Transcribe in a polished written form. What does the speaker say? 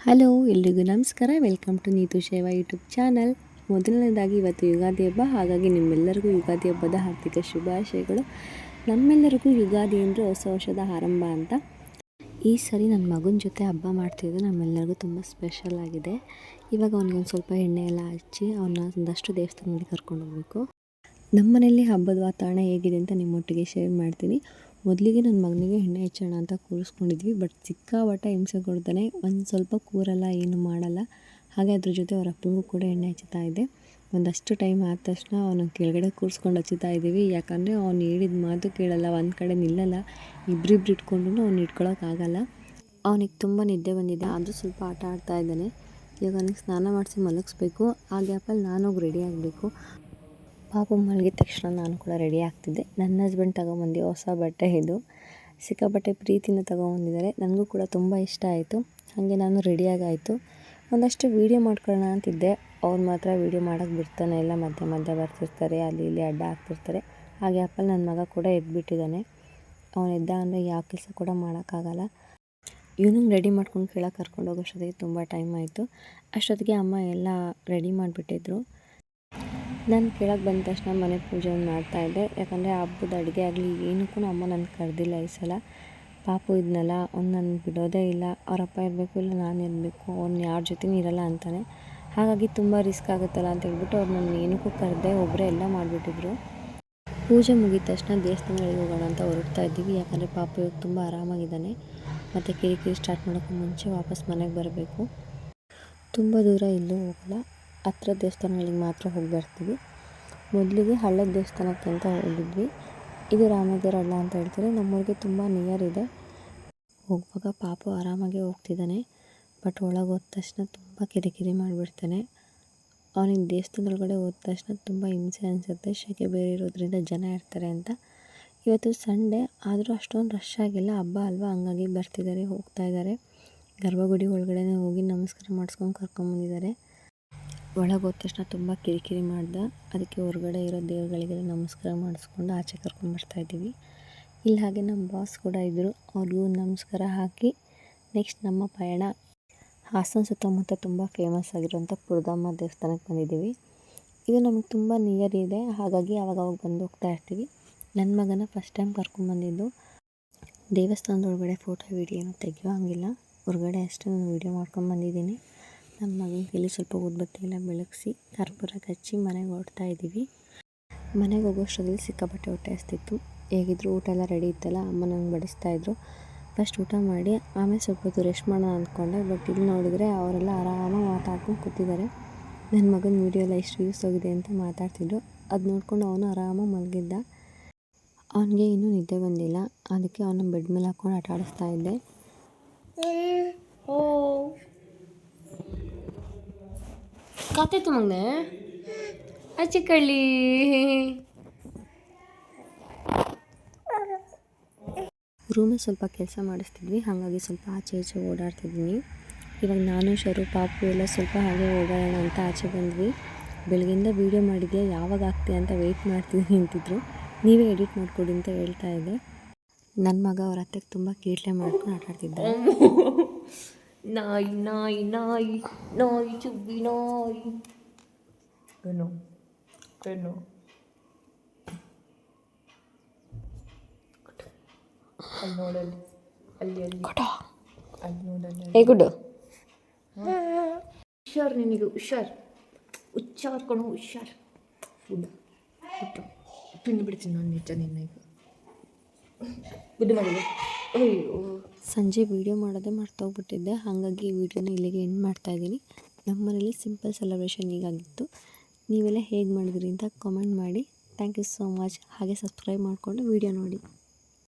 Hello ಎಲ್ರಿಗೂ ನಮಸ್ಕಾರ. Welcome to Neethu Sheva YouTube channel. ಮೊದಲನೇದಾಗಿ ಇವತ್ತು ಯುಗಾದಿ ಹಬ್ಬ, ಹಾಗಾಗಿ ನಿಮ್ಮೆಲ್ಲರಿಗೂ ಯುಗಾದಿ ಹಬ್ಬದ ಹಾರ್ದಿಕ ಶುಭಾಶಯಗಳು. ನಮ್ಮೆಲ್ಲರಿಗೂ ಯುಗಾದಿ ಅಂದರೆ ಹೊಸ ವರ್ಷದ ಆರಂಭ ಅಂತ. ಈ ಸರಿ ನನ್ನ ಮಗನ ಜೊತೆ ಹಬ್ಬ ಮಾಡ್ತಿದ್ದು ನಮ್ಮೆಲ್ಲರಿಗೂ ತುಂಬ ಸ್ಪೆಷಲ್ ಆಗಿದೆ. ಇವಾಗ ಅವ್ನಿಗೊಂದು ಸ್ವಲ್ಪ ಎಣ್ಣೆ ಎಲ್ಲ ಹಚ್ಚಿ ಅವನ್ನ ಒಂದಷ್ಟು ದೇವಸ್ಥಾನಗಳಿಗೆ ಕರ್ಕೊಂಡು ಹೋಗಬೇಕು. ನಮ್ಮ ಮನೆಯಲ್ಲಿ ಹಬ್ಬದ ವಾತಾವರಣ ಹೇಗಿದೆ ಅಂತ ನಿಮ್ಮೊಟ್ಟಿಗೆ ಶೇರ್ ಮಾಡ್ತೀನಿ. ಮೊದಲಿಗೆ ನನ್ನ ಮಗನಿಗೆ ಎಣ್ಣೆ ಹಚ್ಚೋಣ ಅಂತ ಕೂರಿಸ್ಕೊಂಡಿದ್ವಿ, ಬಟ್ ಸಿಕ್ಕಾಪಟ್ಟೆ ಹಿಂಸೆ ಕೊಡ್ತಾನೆ. ಒಂದು ಸ್ವಲ್ಪ ಕೂರಲ್ಲ, ಏನು ಮಾಡಲ್ಲ. ಹಾಗೆ ಅದ್ರ ಜೊತೆ ಅವ್ರ ಅಪ್ಪನಿಗೂ ಕೂಡ ಎಣ್ಣೆ ಹಚ್ಚುತ್ತಾ ಇದ್ದೆ. ಒಂದಷ್ಟು ಟೈಮ್ ಆದ ತಕ್ಷಣ ಅವನು ಕೆಳಗಡೆ ಕೂರಿಸ್ಕೊಂಡು ಹಚ್ಚುತ್ತಾ ಇದ್ದೀವಿ. ಯಾಕಂದರೆ ಅವ್ನು ಹೇಳಿದ ಮಾತು ಕೇಳಲ್ಲ, ಒಂದು ಕಡೆ ನಿಲ್ಲಲ್ಲ. ಇಬ್ಬರಿಬ್ರು ಇಟ್ಕೊಂಡು ಅವ್ನು ಇಟ್ಕೊಳ್ಳೋಕ್ಕಾಗಲ್ಲ. ಅವನಿಗೆ ತುಂಬ ನಿದ್ದೆ ಬಂದಿದೆ, ಆದರೂ ಸ್ವಲ್ಪ ಆಟ ಆಡ್ತಾ ಇದ್ದಾನೆ. ಇವಾಗ ಅವನಿಗೆ ಸ್ನಾನ ಮಾಡಿಸಿ ಮಲಗಿಸ್ಬೇಕು. ಆ ಗ್ಯಾಪಲ್ಲಿ ನಾನೋಗಿ ರೆಡಿ ಆಗಬೇಕು. ಪಾಪು ಮಲಗಿದ ತಕ್ಷಣ ನಾನು ಕೂಡ ರೆಡಿ ಆಗ್ತಿದ್ದೆ. ನನ್ನ ಹಸ್ಬೆಂಡ್ ತಗೊಂಬಂದು ಹೊಸ ಬಟ್ಟೆ, ಇದು ಸಿಕ್ಕಾಪಟ್ಟೆ ಪ್ರೀತಿನ ತೊಗೊಂಬಂದಿದ್ದಾರೆ. ನನಗೂ ಕೂಡ ತುಂಬ ಇಷ್ಟ ಆಯಿತು. ಹಾಗೆ ನಾನು ರೆಡಿಯಾಗಾಯಿತು. ಒಂದಷ್ಟು ವೀಡಿಯೋ ಮಾಡ್ಕೊಳ್ಳೋಣ ಅಂತಿದ್ದೆ. ಅವ್ರು ಮಾತ್ರ ವೀಡಿಯೋ ಮಾಡೋಕ್ಕೆ ಬಿಡ್ತಾನೆ ಇಲ್ಲ, ಮಧ್ಯೆ ಮಧ್ಯೆ ಬರ್ತಿರ್ತಾರೆ, ಅಲ್ಲಿ ಇಲ್ಲಿ ಅಡ್ಡ ಆಗ್ತಿರ್ತಾರೆ. ಹಾಗೆ ಅಪ್ಪಲ್ಲಿ ನನ್ನ ಮಗ ಕೂಡ ಎದ್ಬಿಟ್ಟಿದ್ದಾನೆ. ಅವನು ಎದ್ದ ಅಂದರೆ ಯಾವ ಕೆಲಸ ಕೂಡ ಮಾಡೋಕ್ಕಾಗಲ್ಲ. ಇವನಿಗೆ ರೆಡಿ ಮಾಡ್ಕೊಂಡು ಕೆಳಗೆ ಕರ್ಕೊಂಡು ಹೋಗೋಷ್ಟೊತ್ತಿಗೆ ತುಂಬ ಟೈಮ್ ಆಯಿತು. ಅಷ್ಟೊತ್ತಿಗೆ ಅಮ್ಮ ಎಲ್ಲ ರೆಡಿ ಮಾಡಿಬಿಟ್ಟಿದ್ರು. ನಾನು ಕೆಳಗೆ ಬಂದ ತಕ್ಷಣ ಮನೆ ಪೂಜೆ ಒಂದು ಮಾಡ್ತಾಯಿದ್ದೆ. ಯಾಕಂದರೆ ಹಬ್ಬದ ಅಡುಗೆ ಆಗಲಿ ಏನಕ್ಕೂ ಅಮ್ಮ ನನ್ನ ಕರೆದಿಲ್ಲ ಈ ಸಲ. ಪಾಪು ಇದ್ನಲ್ಲ, ಅವ್ನು ನನ್ನ ಬಿಡೋದೇ ಇಲ್ಲ. ಅವರಪ್ಪ ಇರಬೇಕು, ಇಲ್ಲ ನಾನು ಇರಬೇಕು, ಅವ್ನು ಯಾರ ಜೊತೆನೂ ಇರಲ್ಲ ಅಂತಾನೆ. ಹಾಗಾಗಿ ತುಂಬ ರಿಸ್ಕ್ ಆಗುತ್ತಲ್ಲ ಅಂತ ಹೇಳ್ಬಿಟ್ಟು ಅವ್ರು ನನ್ನ ಏನಕ್ಕೂ ಕರೆದೆ, ಒಬ್ಬರೇ ಎಲ್ಲ ಮಾಡಿಬಿಟ್ಟಿದ್ರು. ಪೂಜೆ ಮುಗಿದ ತಕ್ಷಣ ದೇವಸ್ಥಾನಗಳಿಗೆ ಹೋಗೋಣ ಅಂತ ಹೊರಡ್ತಾ ಇದ್ದೀವಿ. ಯಾಕಂದರೆ ಪಾಪು ಇವಾಗ ತುಂಬ ಆರಾಮಾಗಿದ್ದಾನೆ. ಮತ್ತು ಕಿರಿಕಿರಿ ಸ್ಟಾರ್ಟ್ ಮಾಡೋಕ್ಕೂ ಮುಂಚೆ ವಾಪಸ್ ಮನೆಗೆ ಬರಬೇಕು. ತುಂಬ ದೂರ ಎಲ್ಲೂ ಹೋಗಲ್ಲ, ಹತ್ರ ದೇವಸ್ಥಾನಗಳಿಗೆ ಮಾತ್ರ ಹೋಗಿ ಬರ್ತೀವಿ. ಮೊದಲಿಗೆ ಹಳ್ಳದ ದೇವಸ್ಥಾನಕ್ಕೆ ಅಂತ ಹೋಗಿದ್ವಿ. ಇದು ರಾಮೇಶ್ವರ ಹಳ್ಳ ಅಂತ ಹೇಳ್ತಾರೆ. ನಮ್ಮೂರಿಗೆ ತುಂಬ ನಿಯರ್ ಇದೆ. ಹೋಗುವಾಗ ಪಾಪು ಆರಾಮಾಗೆ ಹೋಗ್ತಿದ್ದಾನೆ. ಬಟ್ ಒಳಗೆ ಹೋದ ತಕ್ಷಣ ತುಂಬ ಕಿರಿಕಿರಿ ಮಾಡಿಬಿಡ್ತಾನೆ. ಅವನಿಗೆ ದೇವಸ್ಥಾನದೊಳಗಡೆ ಹೋದ ತಕ್ಷಣ ತುಂಬ ಹಿಂಸೆ ಅನಿಸುತ್ತೆ. ಶೆಕೆ ಬೇರೆ ಇರೋದ್ರಿಂದ ಜನ ಇರ್ತಾರೆ ಅಂತ. ಇವತ್ತು ಸಂಡೇ ಆದರೂ ಅಷ್ಟೊಂದು ರಶ್ ಆಗಿಲ್ಲ, ಹಬ್ಬ ಅಲ್ವಾ, ಹಂಗಾಗಿ ಬರ್ತಿದ್ದಾರೆ, ಹೋಗ್ತಾ ಇದ್ದಾರೆ. ಗರ್ಭಗುಡಿ ಒಳಗಡೆ ಹೋಗಿ ನಮಸ್ಕಾರ ಮಾಡಿಸ್ಕೊಂಡು ಕರ್ಕೊಂಬಂದಿದ್ದಾರೆ. ಒಳಗೆ ಹೋದ ತಕ್ಷಣ ತುಂಬ ಕಿರಿಕಿರಿ ಮಾಡ್ದೆ. ಅದಕ್ಕೆ ಹೊರಗಡೆ ಇರೋ ದೇವರುಗಳಿಗೆಲ್ಲ ನಮಸ್ಕಾರ ಮಾಡಿಸ್ಕೊಂಡು ಆಚೆ ಕರ್ಕೊಂಬರ್ತಾಯಿದ್ದೀವಿ. ಇಲ್ಲಿ ಹಾಗೆ ನಮ್ಮ ಬಾಸ್ ಕೂಡ ಇದ್ದರು. ಅವ್ರಿಗೂ ನಮಸ್ಕಾರ ಹಾಕಿ ನೆಕ್ಸ್ಟ್ ನಮ್ಮ ಪಯಣ ಹಾಸನ ಸುತ್ತಮುತ್ತ ತುಂಬ ಫೇಮಸ್ ಆಗಿರೋಂಥ ಪುರದಮ್ಮ ದೇವಸ್ಥಾನಕ್ಕೆ ಬಂದಿದ್ದೀವಿ. ಇದು ನಮಗೆ ತುಂಬ ನಿಯರ್ ಇದೆ, ಹಾಗಾಗಿ ಆವಾಗವಾಗ ಬಂದು ಹೋಗ್ತಾ ಇರ್ತೀವಿ. ನನ್ನ ಮಗನ ಫಸ್ಟ್ ಟೈಮ್ ಕರ್ಕೊಂಬಂದಿದ್ದು. ದೇವಸ್ಥಾನದೊಳಗಡೆ ಫೋಟೋ ವೀಡಿಯೋ ಏನೂ ತೆಗಿಯೋ ಹಂಗಿಲ್ಲ, ಹೊರಗಡೆ ಅಷ್ಟೇ ನಾನು ವೀಡಿಯೋ ಮಾಡ್ಕೊಂಬಂದಿದ್ದೀನಿ. ನನ್ನ ಮಗನ ಕೈಲಿ ಸ್ವಲ್ಪ ಊದುಬತ್ತಿ ಎಲ್ಲ ಬೆಳಗಿಸಿ ಕರ್ಪೂರ ಹಚ್ಚಿ ಮನೆಗೆ ಹೊರಡ್ತಾ ಇದ್ದೀವಿ. ಮನೆಗೆ ಹೋಗೋಷ್ಟರಲ್ಲಿ ಸಿಕ್ಕಾಪಟ್ಟೆ ಹೊಟ್ಟೆ ಹಸ್ತಿತ್ತು. ಹೇಗಿದ್ರು ಊಟ ಎಲ್ಲ ರೆಡಿ ಇತ್ತಲ್ಲ, ಅಮ್ಮ ನಂಗೆ ಬಡಿಸ್ತಾಯಿದ್ರು. ಫಸ್ಟ್ ಊಟ ಮಾಡಿ ಆಮೇಲೆ ಸ್ವಲ್ಪ ಹೊತ್ತು ರೆಸ್ಟ್ ಮಾಡೋಣ ಅಂದ್ಕೊಂಡೆ. ಬಟ್ ಇಲ್ಲಿ ನೋಡಿದರೆ ಅವರೆಲ್ಲ ಆರಾಮಾಗಿ ಮಾತಾಡ್ಕೊಂಡು ಕೂತಿದ್ದಾರೆ. ನನ್ನ ಮಗನ ವೀಡಿಯೋ ಎಲ್ಲ ಎಷ್ಟು ಯೂಸ್ ಆಗಿದೆ ಅಂತ ಮಾತಾಡ್ತಿದ್ರು. ಅದು ನೋಡ್ಕೊಂಡು ಅವನು ಆರಾಮಾಗಿ ಮಲಗಿದ್ದ. ಅವನಿಗೆ ಇನ್ನೂ ನಿದ್ದೆ ಬಂದಿಲ್ಲ, ಅದಕ್ಕೆ ಅವನ ಬೆಡ್ ಮೇಲೆ ಹಾಕ್ಕೊಂಡು ಆಟ ಆಡಿಸ್ತಾ ಇದ್ದೆ. ಕಾತಾಯ್ತು ಮಗನೇ, ಆಚೆ ಕಳ್ಳಿ. ರೂಮಲ್ಲಿ ಸ್ವಲ್ಪ ಕೆಲಸ ಮಾಡಿಸ್ತಿದ್ವಿ, ಹಾಗಾಗಿ ಸ್ವಲ್ಪ ಆಚೆ ಈಚೆ ಓಡಾಡ್ತಿದ್ವಿ. ಇವಾಗ ನಾನು ಶರು ಪಾಪು ಎಲ್ಲ ಸ್ವಲ್ಪ ಹಾಗೆ ಓಡಾಡೋಣ ಅಂತ ಆಚೆ ಬಂದ್ವಿ. ಬೆಳಗ್ಗೆಯಿಂದ ವೀಡಿಯೋ ಮಾಡಿದ್ಯಾ, ಯಾವಾಗ ಆಗ್ತೀಯ ಅಂತ ವೆಯ್ಟ್ ಮಾಡ್ತಿದ್ದೀನಿ ಅಂತಿದ್ರು. ನೀವೇ ಎಡಿಟ್ ಮಾಡಿಕೊಡಿ ಅಂತ ಹೇಳ್ತಾ ಇದ್ದೆ. ನನ್ನ ಮಗ ಅವ್ರ ಅತ್ತೆಗೆ ತುಂಬ ಕೀಟ್ಲೆ ಮಾಡ್ಕೊಂಡು ಆಟಾಡ್ತಿದ್ದ. ನಾಯಿ ನಾಯಿ ನಾಯಿ ನಾಯಿ ಚುಬ್ಬಿ ನಾಯಿ ಏನು ಏನು ಅಲ್ಲಿ ನೋಡಲ್ಲಿ, ಅಲ್ಲಿ ಅಲ್ಲಿ ಅಲ್ಲಿ ನೋಡಲ್ಲಿ. ಹೇ ಗುಡ್ಡು, ಹುಷಾರು ನಿನಗೆ, ಹುಷಾರು, ಹುಚ್ಚಾರ್ಕೊಂಡು ಹುಷಾರು. ಫುಡ್ ಬಿಟ್ಟು ತಿಂದು ಬಿಡ್ತೀನಿ ನಾನು ನಿಜ ನಿನ್ನ. ಈಗ ಬುದ್ಧಿ ಮಾಡಿದೆ. ಅಯ್ಯೋ, ಸಂಜೆ ವೀಡಿಯೋ ಮಾಡೋದೇ ಮರ್ತೋಗ್ಬಿಟ್ಟಿದ್ದೆ, ಹಾಗಾಗಿ ಈ ವಿಡಿಯೋನ ಇಲ್ಲಿಗೆ ಎಂಡ್ ಮಾಡ್ತಾಯಿದ್ದೀನಿ. ನಮ್ಮ ಮನೇಲಿ ಸಿಂಪಲ್ ಸೆಲೆಬ್ರೇಷನ್ ಹೀಗಾಗಿತ್ತು. ನೀವೆಲ್ಲ ಹೇಗೆ ಮಾಡಿದ್ರಿ ಅಂತ ಕಾಮೆಂಟ್ ಮಾಡಿ. Thank you so much. ಹಾಗೆ ಸಬ್ಸ್ಕ್ರೈಬ್ ಮಾಡಿಕೊಂಡು ವೀಡಿಯೋ ನೋಡಿ.